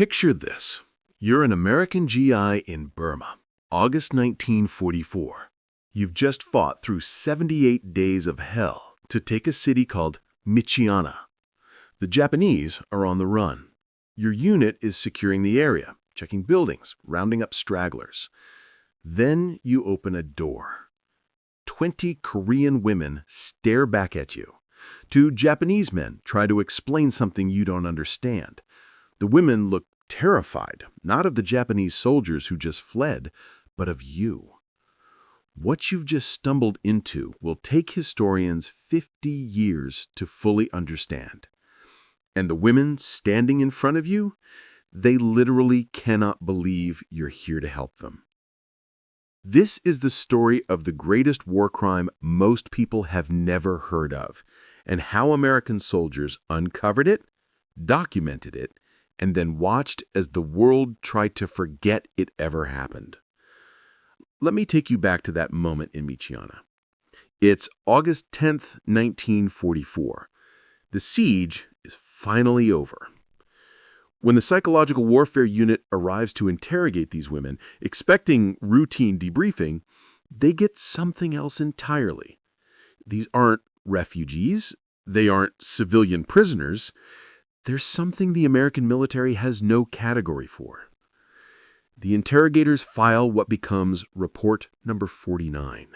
Picture this. You're an American GI in Burma, August 1944. You've just fought through 78 days of hell to take a city called Michiana. The Japanese are on the run. Your unit is securing the area, checking buildings, rounding up stragglers. Then you open a door. 20 Korean women stare back at you. 2 Japanese men try to explain something you don't understand. The women look terrified, not of the Japanese soldiers who just fled, but of you. What you've just stumbled into will take historians 50 years to fully understand. And the women standing in front of you, they literally cannot believe you're here to help them. This is the story of the greatest war crime most people have never heard of, and how American soldiers uncovered it, documented it, and then watched as the world tried to forget it ever happened. Let me take you back to that moment in Michiana. It's August 10th, 1944. The siege is finally over. When the psychological warfare unit arrives to interrogate these women, expecting routine debriefing, they get something else entirely. These aren't refugees. They aren't civilian prisoners. There's something the American military has no category for. The interrogators file what becomes Report Number 49.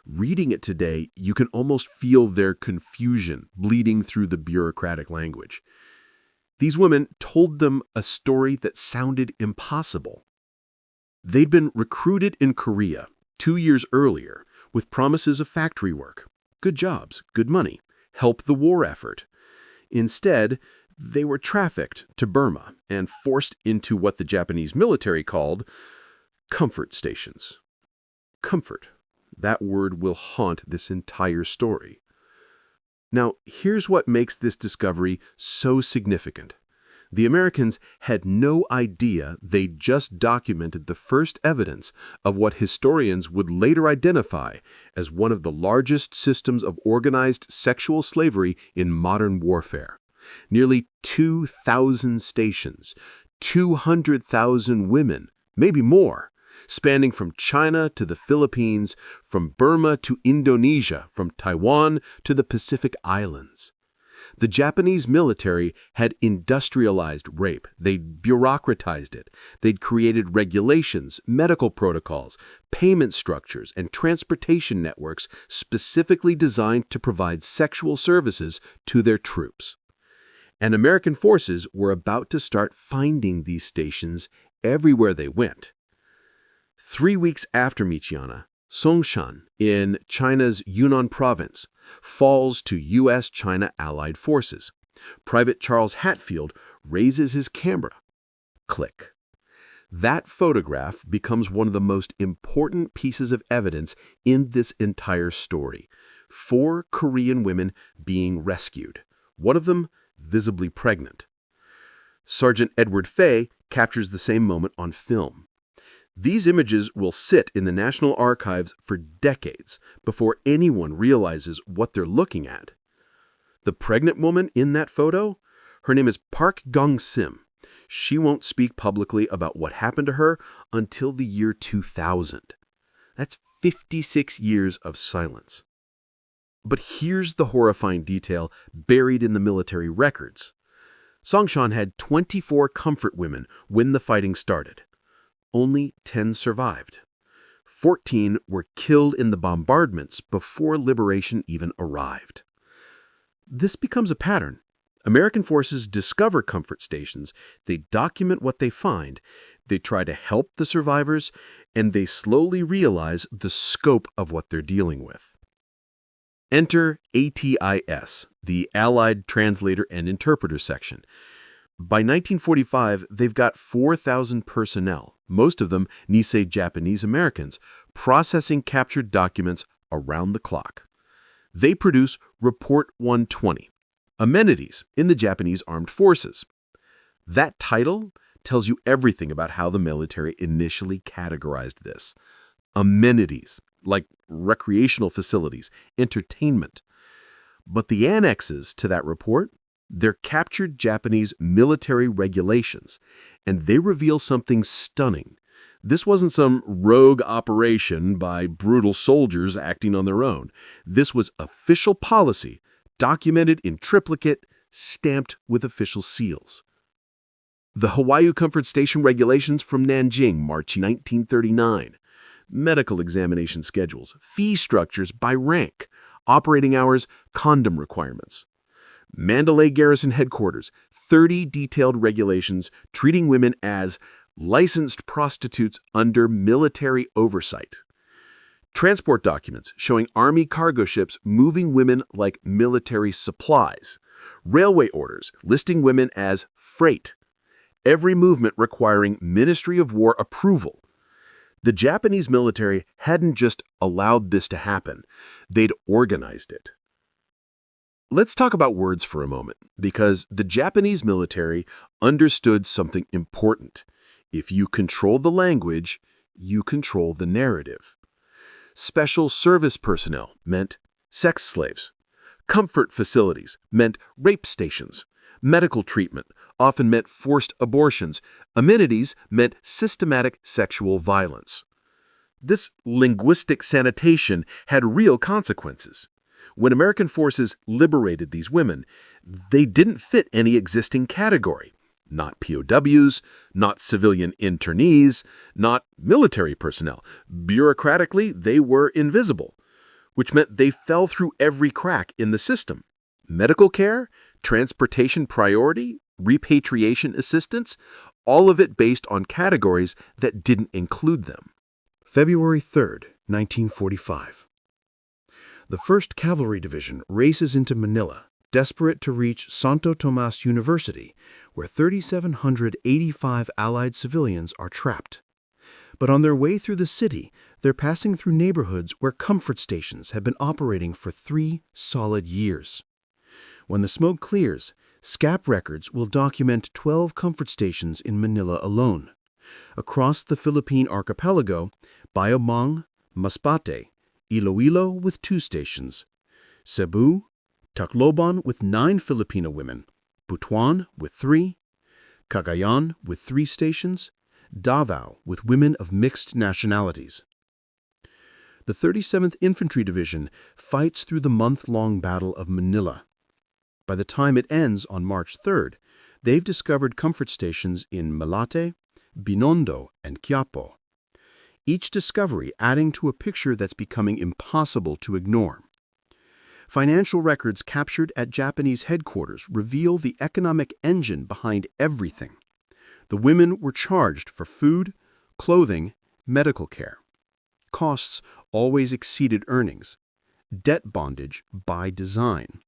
Reading it today, you can almost feel their confusion bleeding through the bureaucratic language. These women told them a story that sounded impossible. They'd been recruited in Korea 2 years earlier with promises of factory work, good jobs, good money, help the war effort. Instead, they were trafficked to Burma and forced into what the Japanese military called comfort stations. Comfort. That word will haunt this entire story. Now, here's what makes this discovery so significant. The Americans had no idea they'd just documented the first evidence of what historians would later identify as one of the largest systems of organized sexual slavery in modern warfare. Nearly 2,000 stations, 200,000 women, maybe more, spanning from China to the Philippines, from Burma to Indonesia, from Taiwan to the Pacific Islands. The Japanese military had industrialized rape. They'd bureaucratized it. They'd created regulations, medical protocols, payment structures, and transportation networks specifically designed to provide sexual services to their troops. And American forces were about to start finding these stations everywhere they went. 3 weeks after Michiana, Songshan, in China's Yunnan province, falls to U.S.-China allied forces. Private Charles Hatfield raises his camera. Click. That photograph becomes one of the most important pieces of evidence in this entire story. 4 Korean women being rescued, one of them visibly pregnant. Sergeant Edward Fay captures the same moment on film. These images will sit in the National Archives for decades before anyone realizes what they're looking at. The pregnant woman in that photo, her name is Park Gong-sim. She won't speak publicly about what happened to her until the year 2000. That's 56 years of silence. But here's the horrifying detail buried in the military records. Songshan had 24 comfort women when the fighting started. Only 10 survived. 14 were killed in the bombardments before liberation even arrived. This becomes a pattern. American forces discover comfort stations, they document what they find, they try to help the survivors, and they slowly realize the scope of what they're dealing with. Enter ATIS, the Allied Translator and Interpreter Section. By 1945, they've got 4,000 personnel, most of them Nisei Japanese Americans, processing captured documents around the clock. They produce Report 120, Amenities in the Japanese Armed Forces. That title tells you everything about how the military initially categorized this. Amenities, like recreational facilities, entertainment. But the annexes to that report, They're captured Japanese military regulations, and they reveal something stunning. This wasn't some rogue operation by brutal soldiers acting on their own. This was official policy, documented in triplicate, stamped with official seals. The Hawaii Comfort Station Regulations from Nanjing, March 1939. Medical examination schedules, fee structures by rank, operating hours, condom requirements. Mandalay Garrison Headquarters, 30 detailed regulations treating women as licensed prostitutes under military oversight. Transport documents showing Army cargo ships moving women like military supplies. Railway orders listing women as freight. Every movement requiring Ministry of War approval. The Japanese military hadn't just allowed this to happen, they'd organized it. Let's talk about words for a moment, because the Japanese military understood something important. If you control the language, you control the narrative. Special service personnel meant sex slaves. Comfort facilities meant rape stations. Medical treatment often meant forced abortions. Amenities meant systematic sexual violence. This linguistic sanitation had real consequences. When American forces liberated these women, they didn't fit any existing category. Not POWs, not civilian internees, not military personnel. Bureaucratically, they were invisible, which meant they fell through every crack in the system. Medical care, transportation priority, repatriation assistance, all of it based on categories that didn't include them. February 3rd, 1945. The 1st Cavalry Division races into Manila, desperate to reach Santo Tomas University, where 3,785 Allied civilians are trapped. But on their way through the city, they're passing through neighborhoods where comfort stations have been operating for 3 solid years. When the smoke clears, SCAP records will document 12 comfort stations in Manila alone. Across the Philippine archipelago, Bayamang, Masbate, Iloilo with 2 stations, Cebu, Tacloban with 9 Filipino women, Butuan with 3, Cagayan with 3 stations, Davao with women of mixed nationalities. The 37th Infantry Division fights through the month-long Battle of Manila. By the time it ends on March 3rd, they've discovered comfort stations in Malate, Binondo, and Quiapo. Each discovery adding to a picture that's becoming impossible to ignore. Financial records captured at Japanese headquarters reveal the economic engine behind everything. The women were charged for food, clothing, medical care. Costs always exceeded earnings. Debt bondage by design.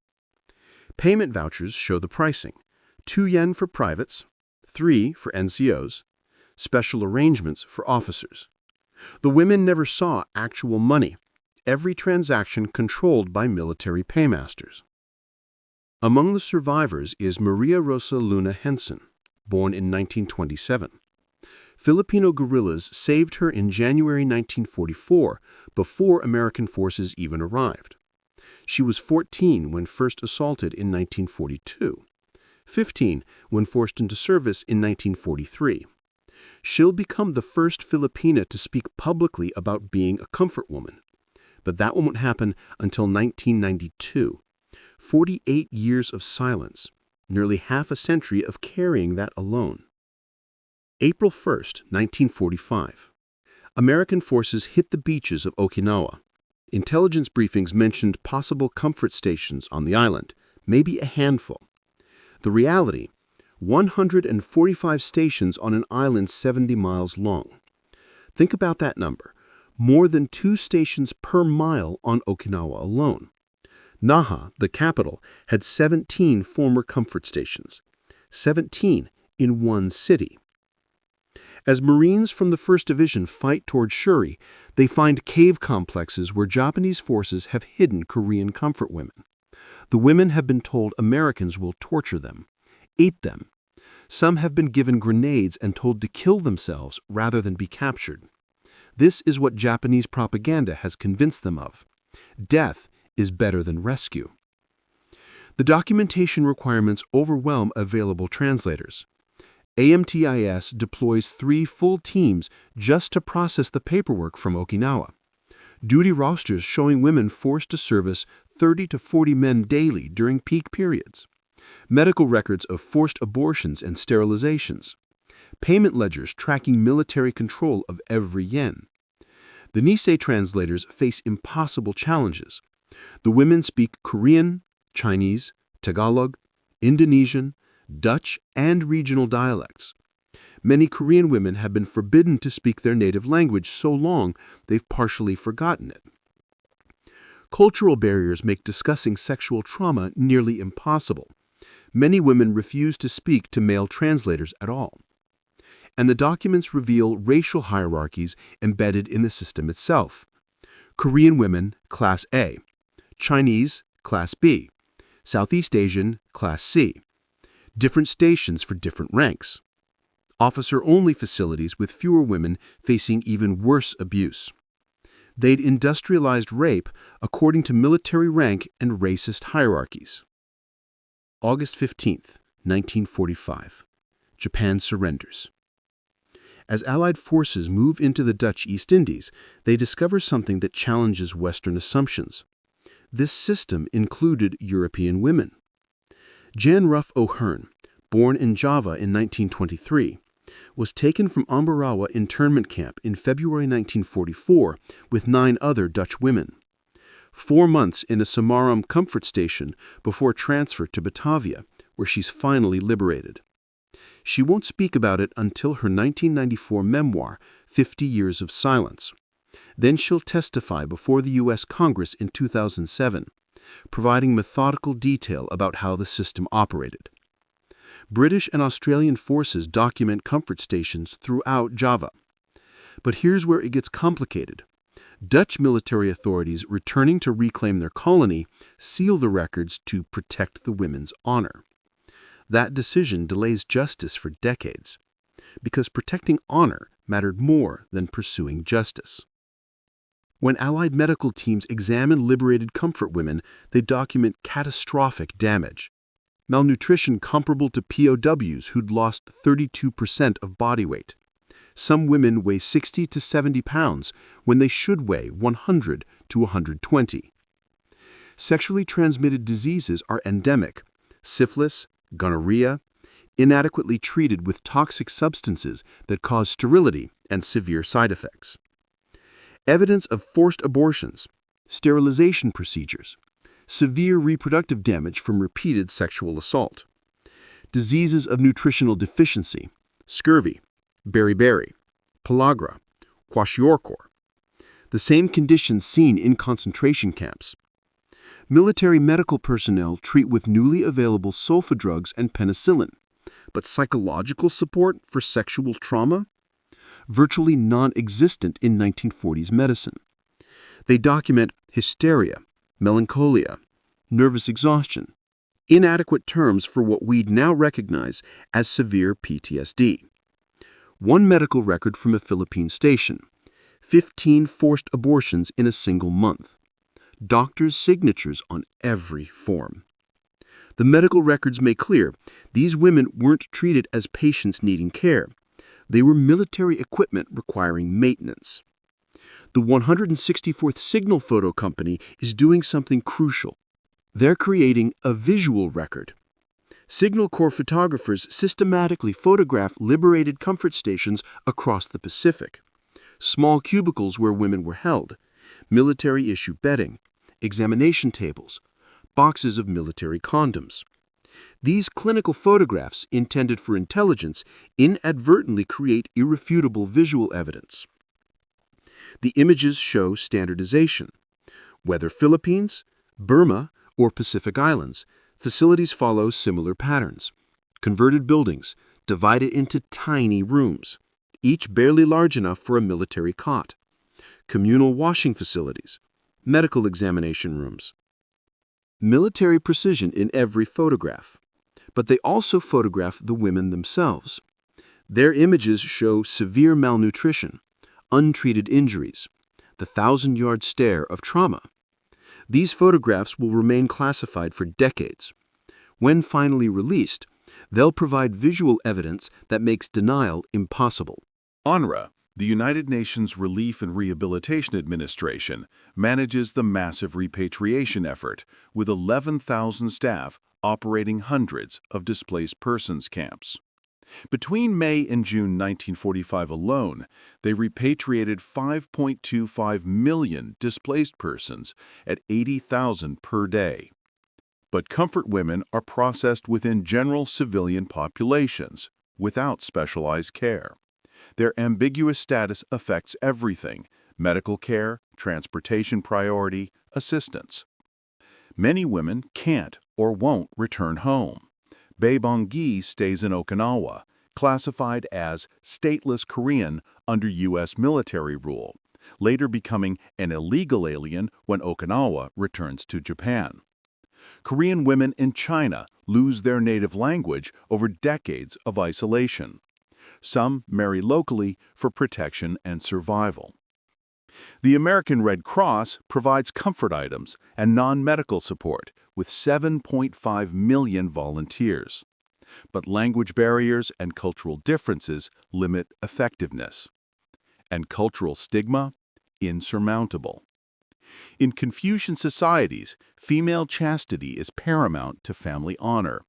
Payment vouchers show the pricing. 2 yen for privates, 3 for NCOs, special arrangements for officers. The women never saw actual money. Every transaction controlled by military paymasters. Among the survivors is Maria Rosa Luna Henson, born in 1927. Filipino guerrillas saved her in January 1944, before American forces even arrived. She was 14 when first assaulted in 1942, 15 when forced into service in 1943. She'll become the first Filipina to speak publicly about being a comfort woman. But that won't happen until 1992. 48 years of silence, nearly half a century of carrying that alone. April 1st, 1945. American forces hit the beaches of Okinawa. Intelligence briefings mentioned possible comfort stations on the island, maybe a handful. The reality, 145 stations on an island 70 miles long. Think about that number. More than 2 stations per mile on Okinawa alone. Naha, the capital, had 17 former comfort stations. 17 in one city. As Marines from the 1st Division fight toward Shuri, they find cave complexes where Japanese forces have hidden Korean comfort women. The women have been told Americans will torture them, eat them. Some have been given grenades and told to kill themselves rather than be captured. This is what Japanese propaganda has convinced them of. Death is better than rescue. The documentation requirements overwhelm available translators. AMTIS deploys 3 full teams just to process the paperwork from Okinawa. Duty rosters showing women forced to service 30 to 40 men daily during peak periods. Medical records of forced abortions and sterilizations. Payment ledgers tracking military control of every yen. The Nisei translators face impossible challenges. The women speak Korean, Chinese, Tagalog, Indonesian, Dutch, and regional dialects. Many Korean women have been forbidden to speak their native language so long they've partially forgotten it. Cultural barriers make discussing sexual trauma nearly impossible. Many women refuse to speak to male translators at all. And the documents reveal racial hierarchies embedded in the system itself. Korean women, Class A. Chinese, Class B. Southeast Asian, Class C. Different stations for different ranks. Officer-only facilities with fewer women facing even worse abuse. They'd industrialized rape according to military rank and racist hierarchies. August 15, 1945. Japan surrenders. As Allied forces move into the Dutch East Indies, they discover something that challenges Western assumptions. This system included European women. Jan Ruff O'Hearn, born in Java in 1923, was taken from Ambarawa internment camp in February 1944 with 9 other Dutch women. 4 months in a Samaram comfort station before transfer to Batavia, where she's finally liberated. She won't speak about it until her 1994 memoir, 50 Years of Silence. Then she'll testify before the U.S. Congress in 2007, providing methodical detail about how the system operated. British and Australian forces document comfort stations throughout Java. But here's where it gets complicated. Dutch military authorities returning to reclaim their colony seal the records to protect the women's honor. That decision delays justice for decades, because protecting honor mattered more than pursuing justice. When Allied medical teams examine liberated comfort women, they document catastrophic damage. Malnutrition comparable to POWs who'd lost 32% of body weight. Some women weigh 60 to 70 pounds when they should weigh 100 to 120. Sexually transmitted diseases are endemic. Syphilis, gonorrhea, inadequately treated with toxic substances that cause sterility and severe side effects. Evidence of forced abortions, sterilization procedures, severe reproductive damage from repeated sexual assault. Diseases of nutritional deficiency, scurvy, beriberi, pellagra, kwashiorkor. The same conditions seen in concentration camps. Military medical personnel treat with newly available sulfa drugs and penicillin, but psychological support for sexual trauma? Virtually non-existent in 1940s medicine. They document hysteria, melancholia, nervous exhaustion, inadequate terms for what we'd now recognize as severe PTSD. One medical record from a Philippine station, 15 forced abortions in a single month. Doctors' signatures on every form. The medical records make clear these women weren't treated as patients needing care. They were military equipment requiring maintenance. The 164th Signal Photo Company is doing something crucial. They're creating a visual record. Signal Corps photographers systematically photograph liberated comfort stations across the Pacific. Small cubicles where women were held, military-issue bedding, examination tables, boxes of military condoms. These clinical photographs, intended for intelligence, inadvertently create irrefutable visual evidence. The images show standardization. Whether Philippines, Burma, or Pacific Islands, facilities follow similar patterns. Converted buildings, divided into tiny rooms, each barely large enough for a military cot. Communal washing facilities, medical examination rooms. Military precision in every photograph. But they also photograph the women themselves. Their images show severe malnutrition, untreated injuries, the 1,000-yard stare of trauma. These photographs will remain classified for decades, When finally released, they'll provide visual evidence that makes denial impossible. UNRWA, the United Nations Relief and Rehabilitation Administration, manages the massive repatriation effort, with 11,000 staff operating hundreds of displaced persons camps. Between May and June 1945 alone, they repatriated 5.25 million displaced persons at 80,000 per day. But comfort women are processed within general civilian populations, without specialized care. Their ambiguous status affects everything: medical care, transportation priority, assistance. Many women can't or won't return home. Baebong-gi stays in Okinawa, classified as stateless Korean under U.S. military rule, later becoming an illegal alien when Okinawa returns to Japan. Korean women in China lose their native language over decades of isolation. Some marry locally for protection and survival. The American Red Cross provides comfort items and non-medical support with 7.5 million volunteers. But language barriers and cultural differences limit effectiveness. And cultural stigma? Insurmountable. In Confucian societies, female chastity is paramount to family honor.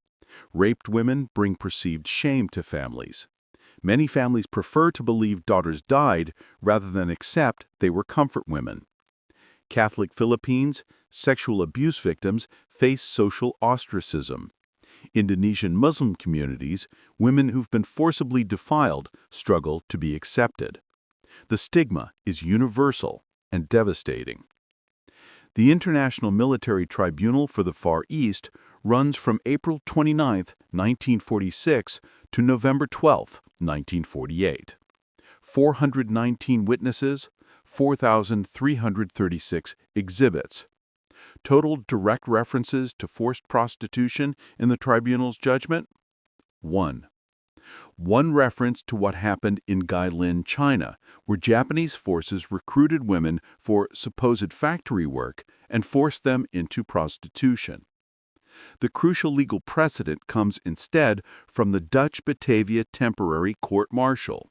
Raped women bring perceived shame to families. Many families prefer to believe daughters died rather than accept they were comfort women. Catholic Philippines, sexual abuse victims face social ostracism. Indonesian Muslim communities, women who've been forcibly defiled struggle to be accepted. The stigma is universal and devastating. The International Military Tribunal for the Far East runs from April 29, 1946 to November 12, 1948. 419 witnesses, 4,336 exhibits. Total direct references to forced prostitution in the tribunal's judgment? 1. One reference to what happened in Guilin, China, where Japanese forces recruited women for supposed factory work and forced them into prostitution. The crucial legal precedent comes instead from the Dutch Batavia Temporary Court-Martial.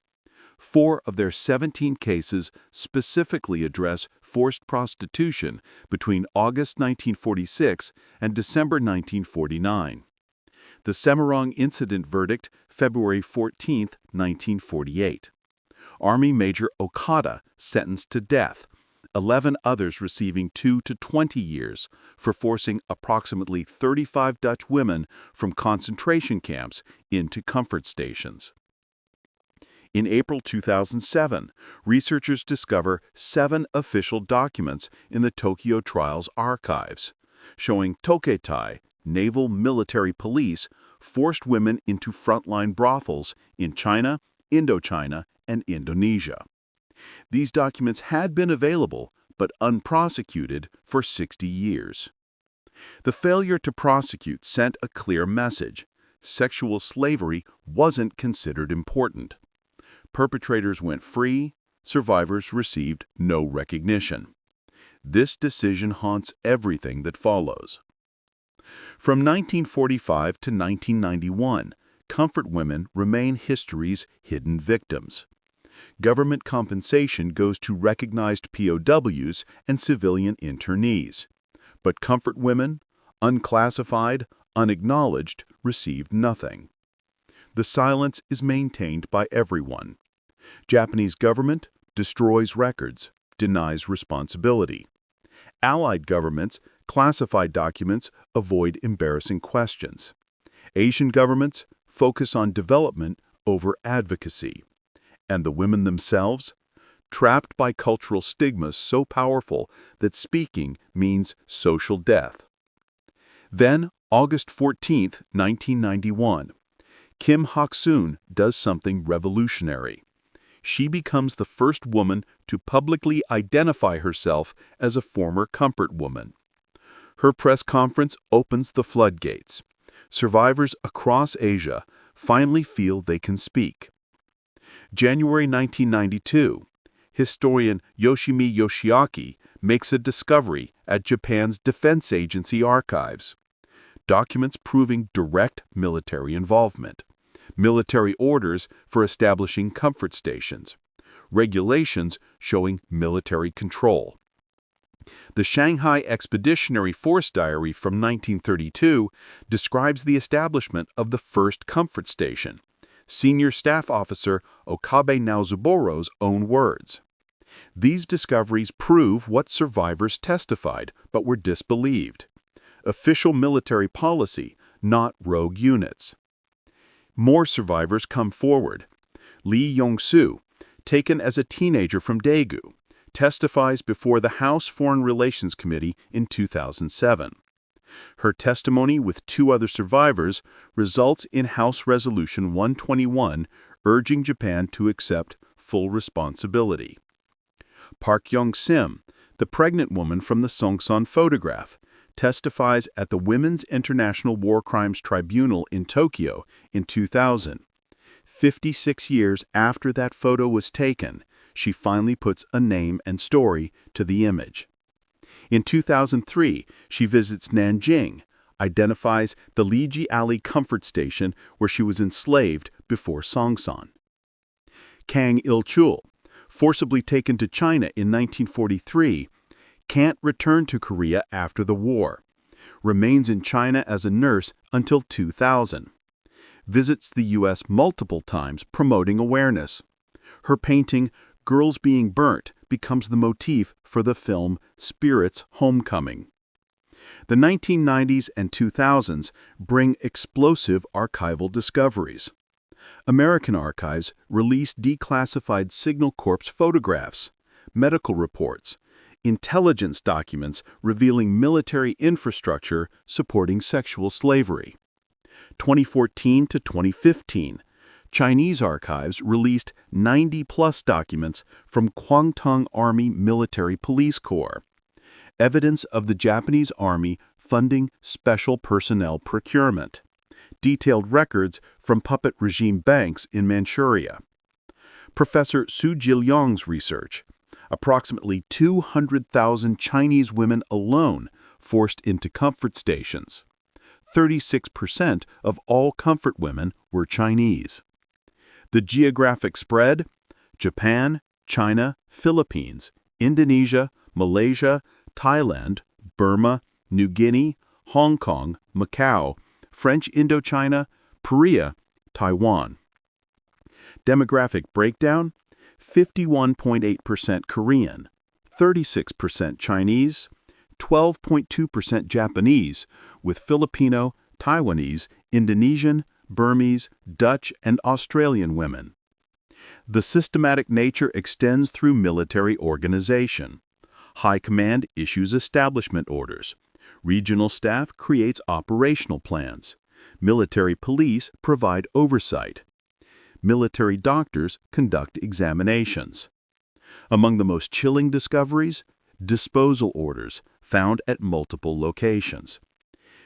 4 of their 17 cases specifically address forced prostitution between August 1946 and December 1949. The Semarang Incident verdict, February 14, 1948. Army Major Okada sentenced to death, 11 others receiving 2 to 20 years for forcing approximately 35 Dutch women from concentration camps into comfort stations. In April 2007, researchers discover 7 official documents in the Tokyo Trials archives, showing Toketai, naval military police, forced women into frontline brothels in China, Indochina, and Indonesia. These documents had been available, but unprosecuted, for 60 years. The failure to prosecute sent a clear message: sexual slavery wasn't considered important. Perpetrators went free, survivors received no recognition. This decision haunts everything that follows. From 1945 to 1991, comfort women remain history's hidden victims. Government compensation goes to recognized POWs and civilian internees. But comfort women, unclassified, unacknowledged, received nothing. The silence is maintained by everyone. Japanese government destroys records, denies responsibility. Allied governments classify documents, avoid embarrassing questions. Asian governments focus on development over advocacy. And the women themselves? Trapped by cultural stigmas so powerful that speaking means social death. Then, August 14, 1991, Kim Hak-soon does something revolutionary. She becomes the first woman to publicly identify herself as a former comfort woman. Her press conference opens the floodgates. Survivors across Asia finally feel they can speak. January 1992, historian Yoshimi Yoshiaki makes a discovery at Japan's Defense Agency archives. documents proving direct military involvement, military orders for establishing comfort stations, regulations showing military control. The Shanghai Expeditionary Force Diary from 1932 describes the establishment of the first comfort station, Senior Staff Officer Okabe Naozuboro's own words. These discoveries prove what survivors testified but were disbelieved. Official military policy, not rogue units. More survivors come forward. Lee Yong-soo, taken as a teenager from Daegu, testifies before the House Foreign Relations Committee in 2007. Her testimony with 2 other survivors results in House Resolution 121 urging Japan to accept full responsibility. Park Young-sim, the pregnant woman from the Songsan photograph, testifies at the Women's International War Crimes Tribunal in Tokyo in 2000. 56 years after that photo was taken, she finally puts a name and story to the image. In 2003, she visits Nanjing, identifies the Liji Alley Comfort Station where she was enslaved before Songsan. Kang Il-chul, forcibly taken to China in 1943, can't return to Korea after the war, remains in China as a nurse until 2000, visits the U.S. multiple times promoting awareness. Her painting, Girls Being Burnt, becomes the motif for the film Spirit's Homecoming. The 1990s and 2000s bring explosive archival discoveries. American archives released declassified Signal Corps photographs, medical reports, intelligence documents revealing military infrastructure supporting sexual slavery. 2014 to 2015, Chinese archives released 90-plus documents from Kwangtung Army Military Police Corps, evidence of the Japanese Army funding special personnel procurement, detailed records from puppet regime banks in Manchuria. Professor Su Jilyong's research, approximately 200,000 Chinese women alone forced into comfort stations. 36% of all comfort women were Chinese. The geographic spread: Japan, China, Philippines, Indonesia, Malaysia, Thailand, Burma, New Guinea, Hong Kong, Macau, French Indochina, Korea, Taiwan. Demographic breakdown: 51.8% Korean, 36% Chinese, 12.2% Japanese, with Filipino, Taiwanese, Indonesian, Burmese, Dutch, and Australian women. The systematic nature extends through military organization. High Command issues establishment orders. Regional staff creates operational plans. Military police provide oversight. Military doctors conduct examinations. Among the most chilling discoveries, disposal orders found at multiple locations.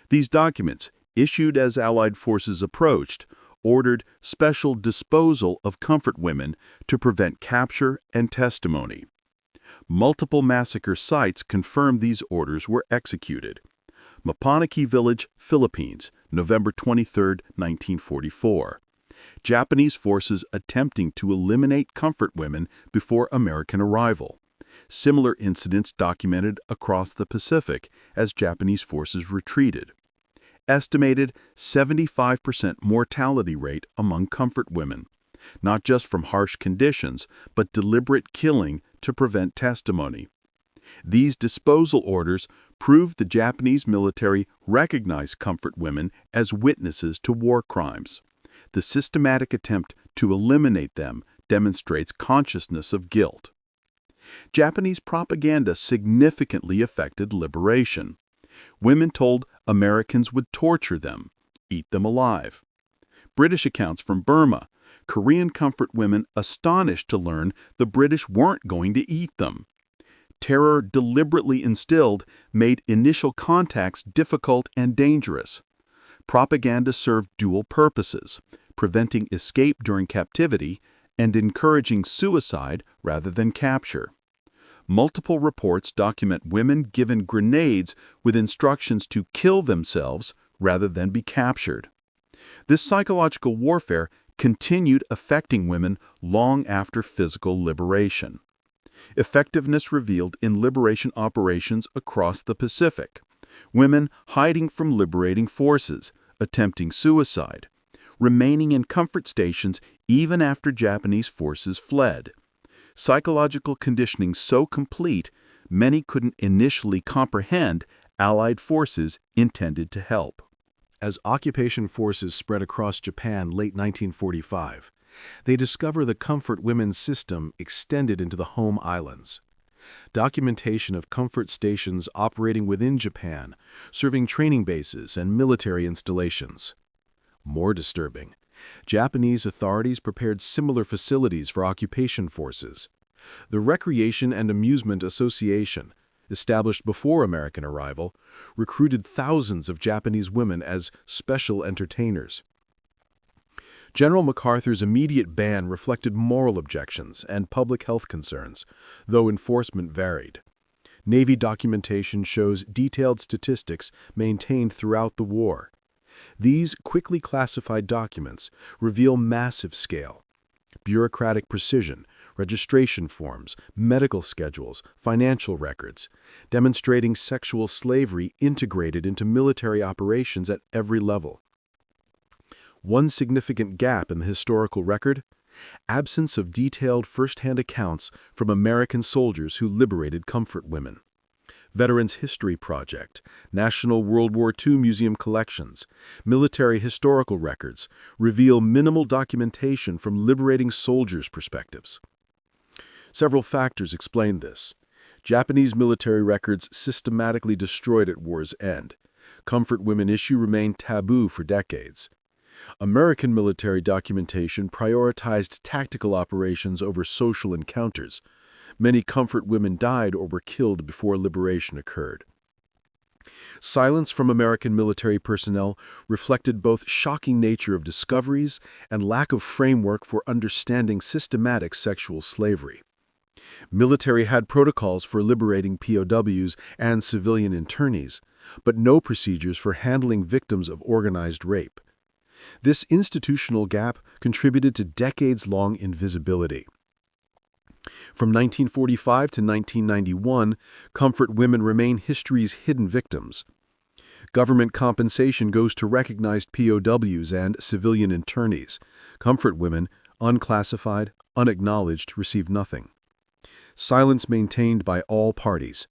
These documents, issued as Allied forces approached, ordered special disposal of comfort women to prevent capture and testimony. Multiple massacre sites confirm these orders were executed. Mapanaki Village, Philippines, November 23, 1944. Japanese forces attempting to eliminate comfort women before American arrival. Similar incidents documented across the Pacific as Japanese forces retreated. Estimated 75% mortality rate among comfort women, not just from harsh conditions, but deliberate killing to prevent testimony. These disposal orders prove the Japanese military recognized comfort women as witnesses to war crimes. The systematic attempt to eliminate them demonstrates consciousness of guilt. Japanese propaganda significantly affected liberation. Women told Americans would torture them, eat them alive. British accounts from Burma: Korean comfort women astonished to learn the British weren't going to eat them. Terror deliberately instilled made initial contacts difficult and dangerous. Propaganda served dual purposes: preventing escape during captivity and encouraging suicide rather than capture. Multiple reports document women given grenades with instructions to kill themselves rather than be captured. This psychological warfare continued affecting women long after physical liberation. Effectiveness revealed in liberation operations across the Pacific. Women hiding from liberating forces, attempting suicide, remaining in comfort stations even after Japanese forces fled. Psychological conditioning so complete, many couldn't initially comprehend Allied forces intended to help. As occupation forces spread across Japan late 1945, they discover the comfort women's system extended into the home islands. Documentation of comfort stations operating within Japan, serving training bases and military installations. More disturbing, Japanese authorities prepared similar facilities for occupation forces. The Recreation and Amusement Association, established before American arrival, recruited thousands of Japanese women as special entertainers. General MacArthur's immediate ban reflected moral objections and public health concerns, though enforcement varied. Navy documentation shows detailed statistics maintained throughout the war. These quickly classified documents reveal massive scale, bureaucratic precision, registration forms, medical schedules, financial records, demonstrating sexual slavery integrated into military operations at every level. One significant gap in the historical record: absence of detailed first-hand accounts from American soldiers who liberated comfort women. Veterans History Project, National World War II Museum collections, military historical records reveal minimal documentation from liberating soldiers' perspectives. Several factors explain this. Japanese military records systematically destroyed at war's end. Comfort women issue remained taboo for decades. American military documentation prioritized tactical operations over social encounters. Many comfort women died or were killed before liberation occurred. Silence from American military personnel reflected both shocking nature of discoveries and lack of framework for understanding systematic sexual slavery. Military had protocols for liberating POWs and civilian internees, but no procedures for handling victims of organized rape. This institutional gap contributed to decades-long invisibility. From 1945 to 1991, comfort women remain history's hidden victims. Government compensation goes to recognized POWs and civilian internees. Comfort women, unclassified, unacknowledged, receive nothing. Silence maintained by all parties.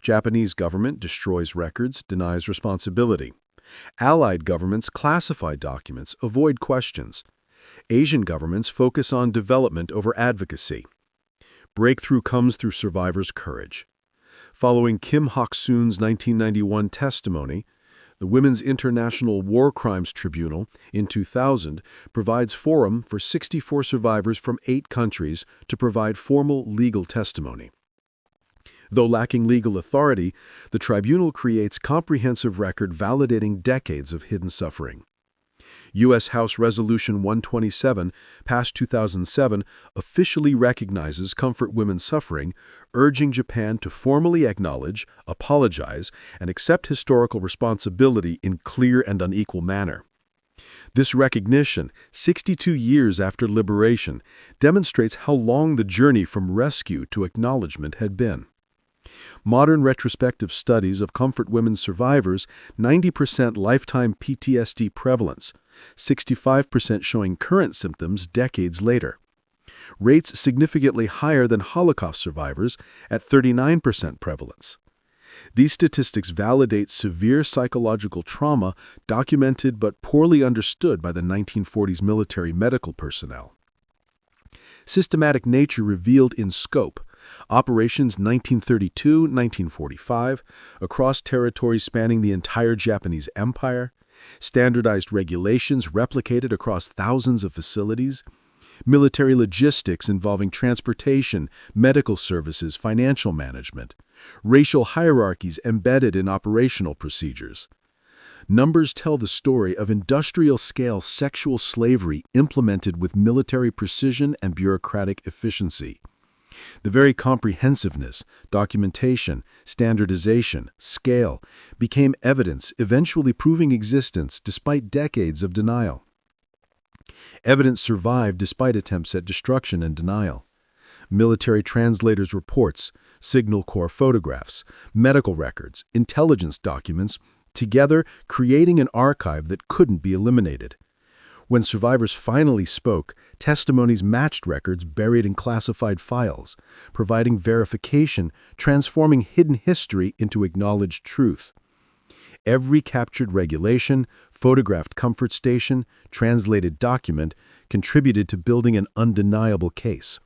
Japanese government destroys records, denies responsibility. Allied governments classify documents, avoid questions. Asian governments focus on development over advocacy. Breakthrough comes through survivors' courage. Following Kim Hok-soon's 1991 testimony, the Women's International War Crimes Tribunal in 2000 provides forum for 64 survivors from 8 countries to provide formal legal testimony. Though lacking legal authority, the tribunal creates comprehensive record validating decades of hidden suffering. U.S. House Resolution 127, passed 2007, officially recognizes comfort women's suffering, urging Japan to formally acknowledge, apologize, and accept historical responsibility in clear and unequal manner. This recognition, 62 years after liberation, demonstrates how long the journey from rescue to acknowledgement had been. Modern retrospective studies of comfort women's survivors, 90% lifetime PTSD prevalence, 65% showing current symptoms decades later. Rates significantly higher than Holocaust survivors at 39% prevalence. These statistics validate severe psychological trauma documented but poorly understood by the 1940s military medical personnel. Systematic nature revealed in scope. Operations 1932-1945, across territories spanning the entire Japanese Empire, standardized regulations replicated across thousands of facilities, military logistics involving transportation, medical services, financial management, racial hierarchies embedded in operational procedures. Numbers tell the story of industrial-scale sexual slavery implemented with military precision and bureaucratic efficiency. The very comprehensiveness, documentation, standardization, scale became evidence, eventually proving existence despite decades of denial. Evidence survived despite attempts at destruction and denial. Military translators' reports, Signal Corps photographs, medical records, intelligence documents, together creating an archive that couldn't be eliminated. When survivors finally spoke, testimonies matched records buried in classified files, providing verification, transforming hidden history into acknowledged truth. Every captured regulation, photographed comfort station, translated document contributed to building an undeniable case.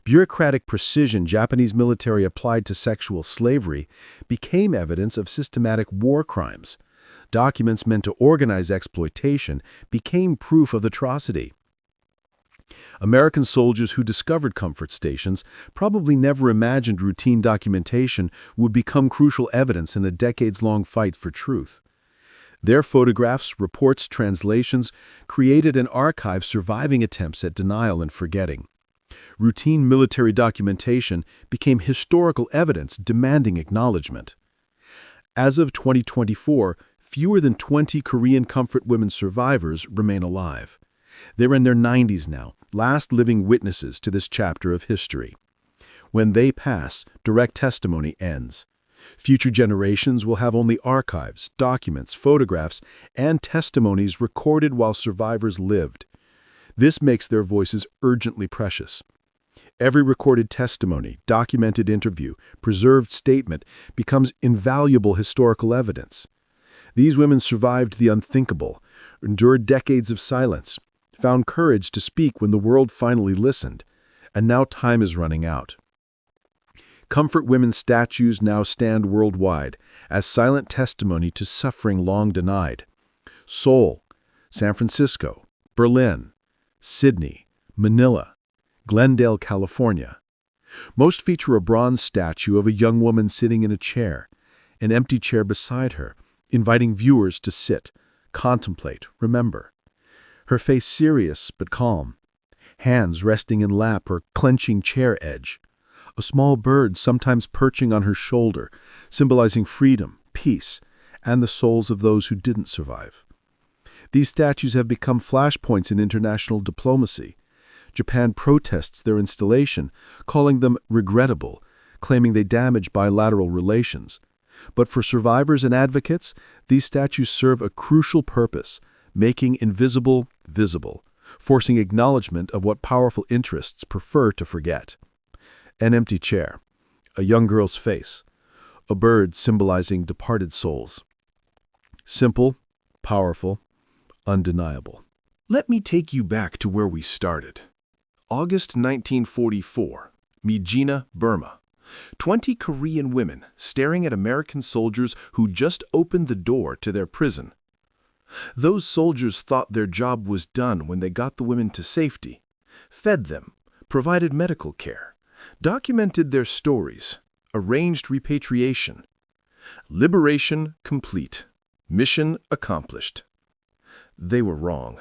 Bureaucratic precision Japanese military applied to sexual slavery became evidence of systematic war crimes. Documents meant to organize exploitation became proof of atrocity. American soldiers who discovered comfort stations probably never imagined routine documentation would become crucial evidence in a decades-long fight for truth. Their photographs, reports, translations created an archive surviving attempts at denial and forgetting. Routine military documentation became historical evidence demanding acknowledgement. As of 2024, fewer than 20 Korean comfort women survivors remain alive. They're in their 90s now, last living witnesses to this chapter of history. When they pass, direct testimony ends. Future generations will have only archives, documents, photographs, and testimonies recorded while survivors lived. This makes their voices urgently precious. Every recorded testimony, documented interview, preserved statement becomes invaluable historical evidence. These women survived the unthinkable, endured decades of silence, found courage to speak when the world finally listened, and now time is running out. Comfort women statues now stand worldwide as silent testimony to suffering long denied. Seoul, San Francisco, Berlin, Sydney, Manila, Glendale, California. Most feature a bronze statue of a young woman sitting in a chair, an empty chair beside her, inviting viewers to sit, contemplate, remember. Her face serious but calm, hands resting in lap or clenching chair edge. A small bird sometimes perching on her shoulder, symbolizing freedom, peace, and the souls of those who didn't survive. These statues have become flashpoints in international diplomacy. Japan protests their installation, calling them regrettable, claiming they damage bilateral relations. But for survivors and advocates, these statues serve a crucial purpose, making invisible visible, forcing acknowledgement of what powerful interests prefer to forget. An empty chair, a young girl's face, a bird symbolizing departed souls. Simple, powerful, undeniable. Let me take you back to where we started. August 1944, Mijina, Burma. 20 Korean women staring at American soldiers who just opened the door to their prison. Those soldiers thought their job was done when they got the women to safety, fed them, provided medical care, documented their stories, arranged repatriation. Liberation complete. Mission accomplished. They were wrong.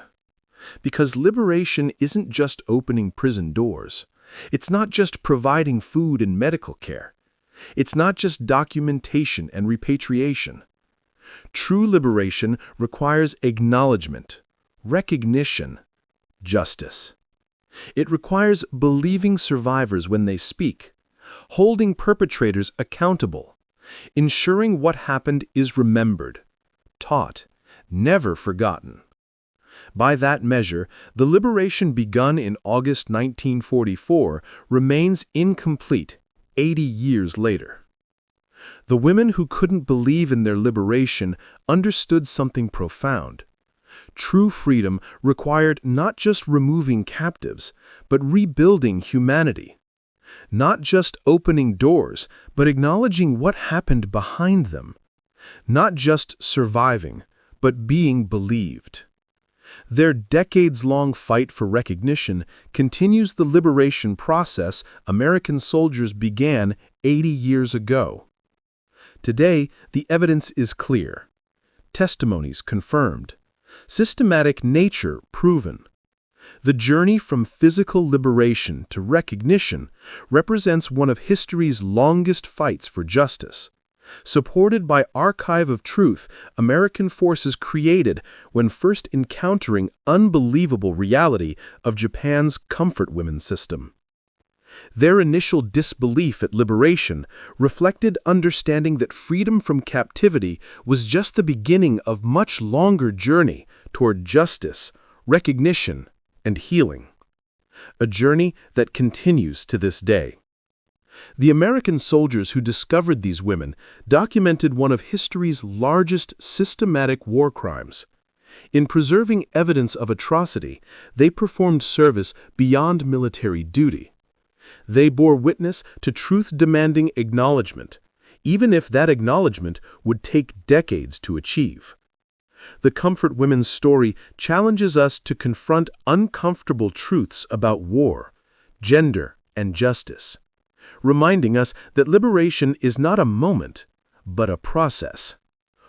Because liberation isn't just opening prison doors. It's not just providing food and medical care. It's not just documentation and repatriation. True liberation requires acknowledgement, recognition, justice. It requires believing survivors when they speak, holding perpetrators accountable, ensuring what happened is remembered, taught, never forgotten. By that measure, the liberation begun in August 1944 remains incomplete 80 years later. The women who couldn't believe in their liberation understood something profound. True freedom required not just removing captives, but rebuilding humanity. Not just opening doors, but acknowledging what happened behind them. Not just surviving, but being believed. Their decades-long fight for recognition continues the liberation process American soldiers began 80 years ago. Today, the evidence is clear. Testimonies confirmed. Systematic nature proven. The journey from physical liberation to recognition represents one of history's longest fights for justice. Supported by Archive of Truth, American forces created when first encountering unbelievable reality of Japan's comfort women system. Their initial disbelief at liberation reflected understanding that freedom from captivity was just the beginning of much longer journey toward justice, recognition, and healing. A journey that continues to this day. The American soldiers who discovered these women documented one of history's largest systematic war crimes. In preserving evidence of atrocity, they performed service beyond military duty. They bore witness to truth-demanding acknowledgement, even if that acknowledgement would take decades to achieve. The Comfort Women's story challenges us to confront uncomfortable truths about war, gender, and justice, reminding us that liberation is not a moment, but a process.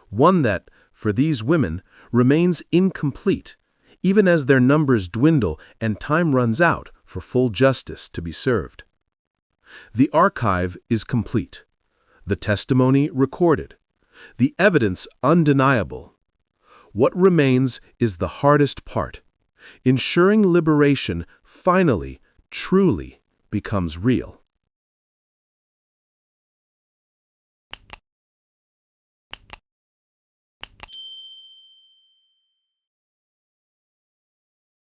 One that, for these women, remains incomplete, even as their numbers dwindle and time runs out for full justice to be served. The archive is complete, the testimony recorded, the evidence undeniable. What remains is the hardest part, ensuring liberation finally, truly becomes real.